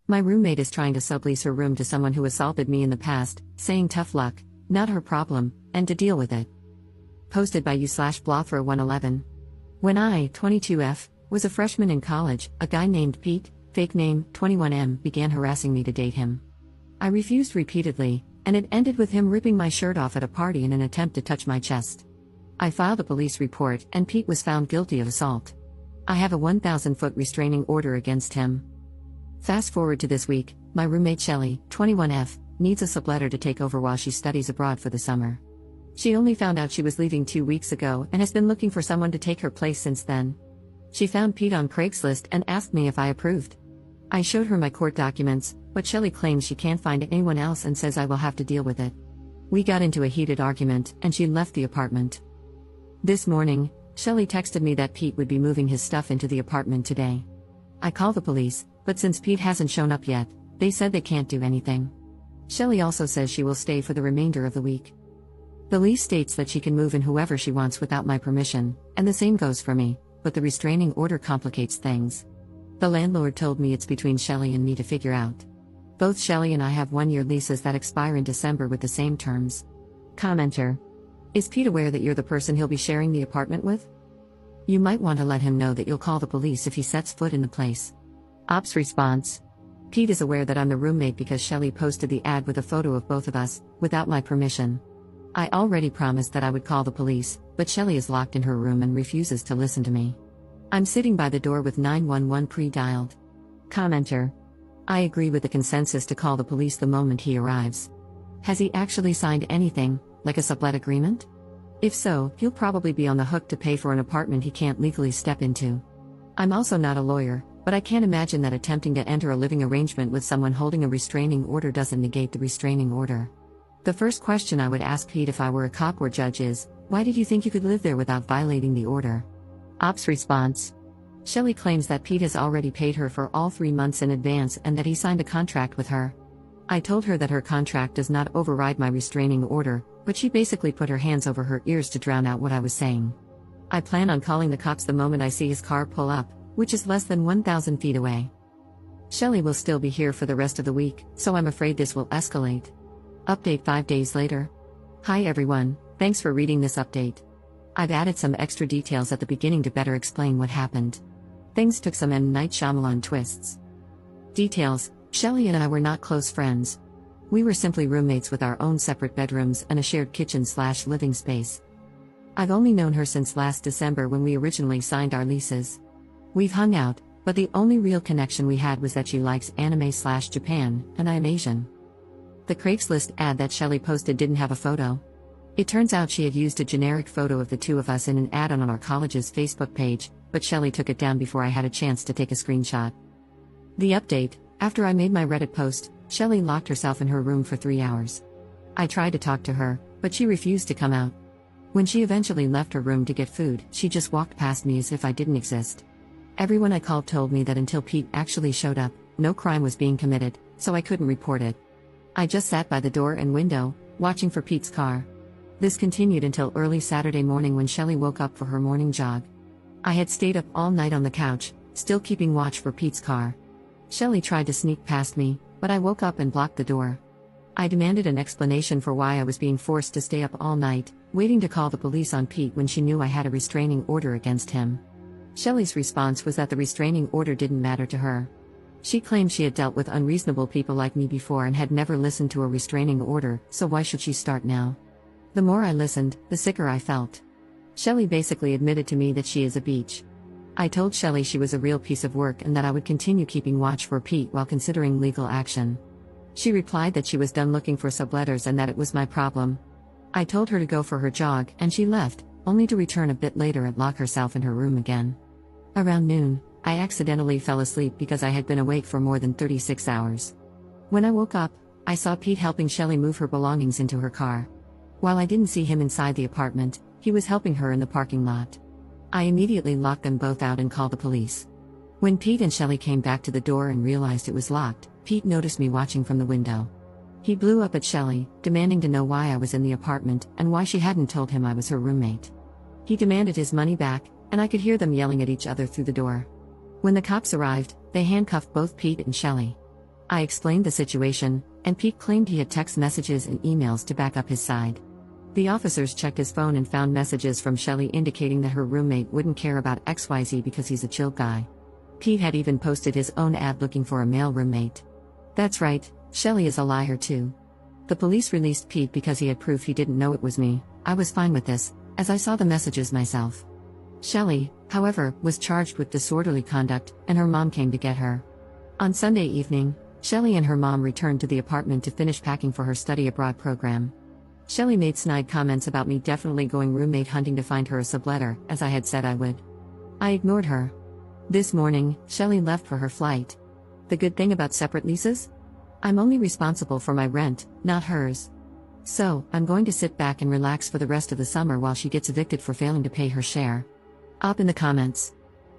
My roommate is trying to sublease her room to someone who assaulted me in the past, saying tough luck, not her problem, and to deal with it. Posted by you/Blothra111. When I, 22F, was a freshman in college, a guy named Pete, fake name 21M, began harassing me to date him. I refused repeatedly, and it ended with him ripping my shirt off at a party in an attempt to touch my chest. I filed a police report, and Pete was found guilty of assault. I have a 1,000-foot restraining order against him. Fast forward to this week, my roommate Shelly, 21F, needs a subletter to take over while she studies abroad for the summer. She only found out she was leaving 2 weeks ago and has been looking for someone to take her place since then. She found Pete on Craigslist and asked me if I approved. I showed her my court documents, but Shelly claims she can't find anyone else and says I will have to deal with it. We got into a heated argument, and she left the apartment. This morning, Shelly texted me that Pete would be moving his stuff into the apartment today. I called the police, but since Pete hasn't shown up yet, they said they can't do anything. Shelly also says she will stay for the remainder of the week. The lease states that she can move in whoever she wants without my permission, and the same goes for me, but the restraining order complicates things. The landlord told me it's between Shelly and me to figure out. Both Shelly and I have 1-year leases that expire in December with the same terms. Commenter. Is Pete aware that you're the person he'll be sharing the apartment with? You might want to let him know that you'll call the police if he sets foot in the place. Ops response. Pete is aware that I'm the roommate because Shelly posted the ad with a photo of both of us, without my permission. I already promised that I would call the police, but Shelly is locked in her room and refuses to listen to me. I'm sitting by the door with 911 pre-dialed. Commenter. I agree with the consensus to call the police the moment he arrives. Has he actually signed anything, like a sublet agreement? If so, he'll probably be on the hook to pay for an apartment he can't legally step into. I'm also not a lawyer, but I can't imagine that attempting to enter a living arrangement with someone holding a restraining order doesn't negate the restraining order. The first question I would ask Pete if I were a cop or judge is, why did you think you could live there without violating the order? Ops response. Shelly claims that Pete has already paid her for all 3 months in advance and that he signed a contract with her. I told her that her contract does not override my restraining order, but she basically put her hands over her ears to drown out what I was saying. I plan on calling the cops the moment I see his car pull up, which is less than 1,000 feet away. Shelly will still be here for the rest of the week, so I'm afraid this will escalate. Update 5 days later. Hi everyone, thanks for reading this update. I've added some extra details at the beginning to better explain what happened. Things took some M. Night Shyamalan twists. Details: Shelly and I were not close friends. We were simply roommates with our own separate bedrooms and a shared kitchen/living space. I've only known her since last December when we originally signed our leases. We've hung out, but the only real connection we had was that she likes anime/Japan, and I am Asian. The Craigslist ad that Shelly posted didn't have a photo. It turns out she had used a generic photo of the two of us in an ad on our college's Facebook page, but Shelly took it down before I had a chance to take a screenshot. The update: after I made my Reddit post, Shelly locked herself in her room for 3 hours. I tried to talk to her, but she refused to come out. When she eventually left her room to get food, she just walked past me as if I didn't exist. Everyone I called told me that until Pete actually showed up, no crime was being committed, so I couldn't report it. I just sat by the door and window, watching for Pete's car. This continued until early Saturday morning when Shelly woke up for her morning jog. I had stayed up all night on the couch, still keeping watch for Pete's car. Shelly tried to sneak past me, but I woke up and blocked the door. I demanded an explanation for why I was being forced to stay up all night, waiting to call the police on Pete when she knew I had a restraining order against him. Shelly's response was that the restraining order didn't matter to her. She claimed she had dealt with unreasonable people like me before and had never listened to a restraining order, so why should she start now? The more I listened, the sicker I felt. Shelly basically admitted to me that she is a beach. I told Shelly she was a real piece of work and that I would continue keeping watch for Pete while considering legal action. She replied that she was done looking for subletters and that it was my problem. I told her to go for her jog, and she left, only to return a bit later and lock herself in her room again. Around noon, I accidentally fell asleep because I had been awake for more than 36 hours. When I woke up, I saw Pete helping Shelly move her belongings into her car. While I didn't see him inside the apartment, he was helping her in the parking lot. I immediately locked them both out and called the police. When Pete and Shelly came back to the door and realized it was locked, Pete noticed me watching from the window. He blew up at Shelly, demanding to know why I was in the apartment and why she hadn't told him I was her roommate. He demanded his money back, and I could hear them yelling at each other through the door. When the cops arrived, they handcuffed both Pete and Shelly. I explained the situation, and Pete claimed he had text messages and emails to back up his side. The officers checked his phone and found messages from Shelley indicating that her roommate wouldn't care about XYZ because he's a chill guy. Pete had even posted his own ad looking for a male roommate. That's right, Shelley is a liar too. The police released Pete because he had proof he didn't know it was me. I was fine with this, as I saw the messages myself. Shelley, however, was charged with disorderly conduct, and her mom came to get her. On Sunday evening, Shelley and her mom returned to the apartment to finish packing for her study abroad program. Shelley made snide comments about me definitely going roommate hunting to find her a subletter, as I had said I would. I ignored her. This morning, Shelley left for her flight. The good thing about separate leases? I'm only responsible for my rent, not hers. So, I'm going to sit back and relax for the rest of the summer while she gets evicted for failing to pay her share. Up in the comments.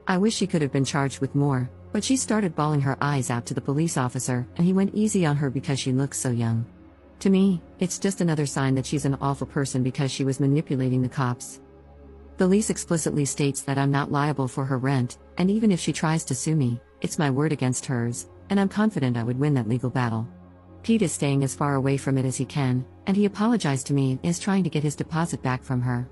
I wish she could have been charged with more, but she started bawling her eyes out to the police officer, and he went easy on her because she looks so young. To me, it's just another sign that she's an awful person because she was manipulating the cops. The lease explicitly states that I'm not liable for her rent, and even if she tries to sue me, it's my word against hers, and I'm confident I would win that legal battle. Pete is staying as far away from it as he can, and he apologized to me and is trying to get his deposit back from her.